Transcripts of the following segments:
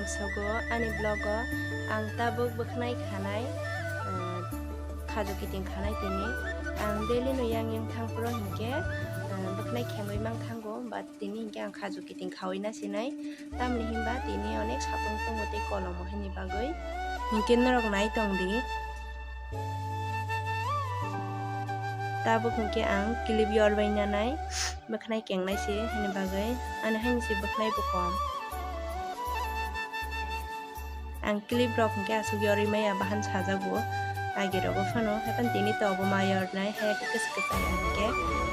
sogo ani blogo ang tabuk buknai khanai khaju kiting khanai tini ang daily no yang thangpro hingke buknai khemoi mang thango ba tini hingke ang khaju kiting khawai na sinai tamni himba tini onek sapung tongo te kolomo hini bagoi hingke norok nai tongdi tabuk hingke ang kilip yorbai nanai buknai kengnai si hini bagai ani haini si buknai bukom ang clip rok hingke asuk yori maya bahan sajago agi rogo phano hapan tini to obo mayor nai ha kis kisai hingke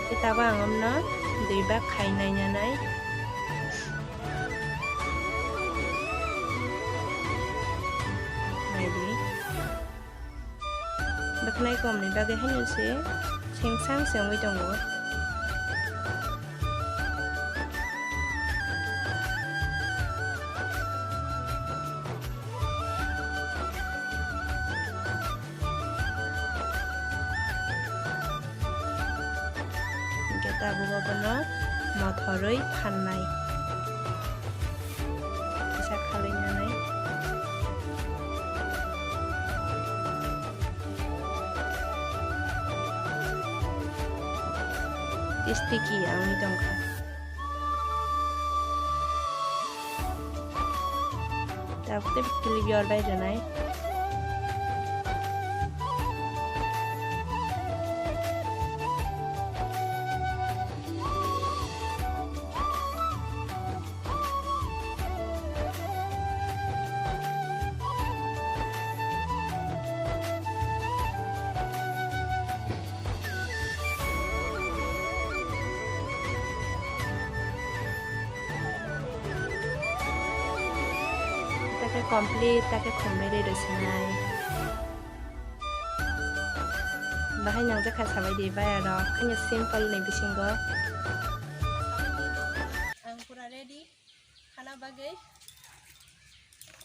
kitaba angomno dui bag khainai nanai naidi baknai komni bagai haini si sengsang sengwi tongo tabugo bono mothoroi pannai kisa khalainanai sticky angni tongkha tapte clip yorbai janai complete take khomere rosinai bahai nang jakha sabai de baya ro khanya simple nei bisingo ang pura ready khana bagai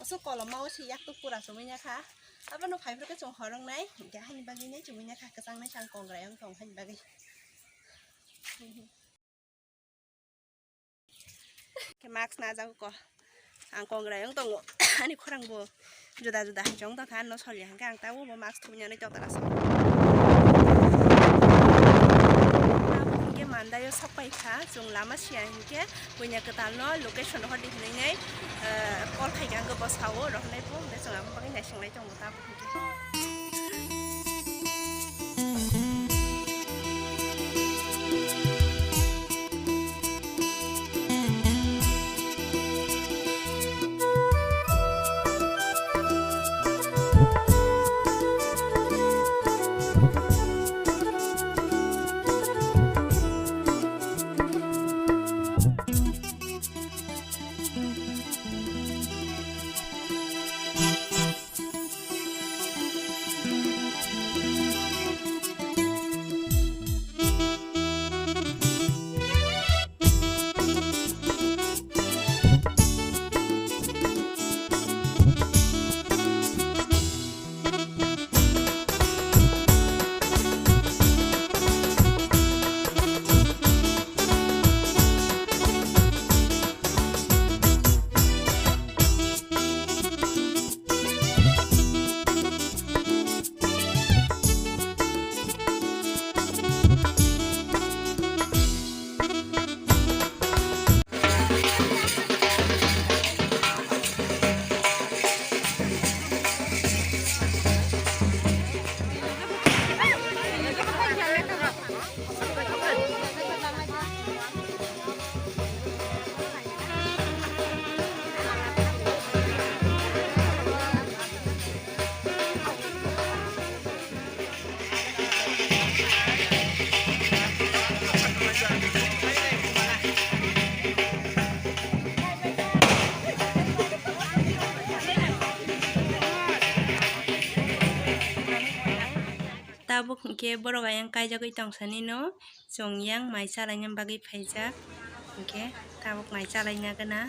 oso kolomau si yak tu pura sominya kha abano phaifur ke chong horong nai ga hani bagai nei chuminya kha kasang nai sang kongra yang tong hani bagai ke max na jago ko ang kongra yang tongo ani khorang bo juda juda jong ta than no soli hang kang ta bo max thunya ni jok ta sa ke mandayo sapai kha jong lama sia hingke punya ketal no location ho di nei nei call khai gang go basawo ro nei bo de jong am bagai nai singlai jong ta bo tabuk ke borok ayang kaijagoi tongsani no chongyang mai chalaina bagi phaijak ke tabuk mai chalaina gana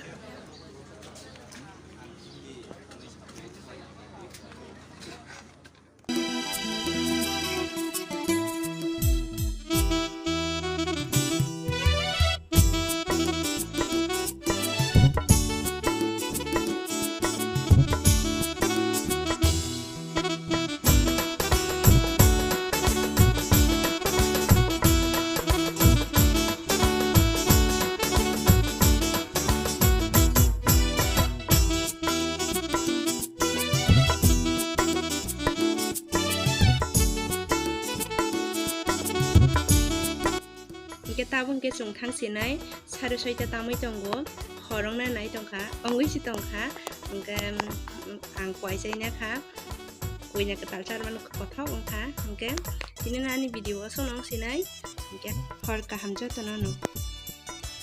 hingke tabung ke chung thangsinai sare soita tamai tongo khorongna nai tongkha ongui si tongkha hingke ang kwaijai na kha kuina ketal charman kothok ongkha hingke tini nani video sonong sinai hingke hor kaham jotono no.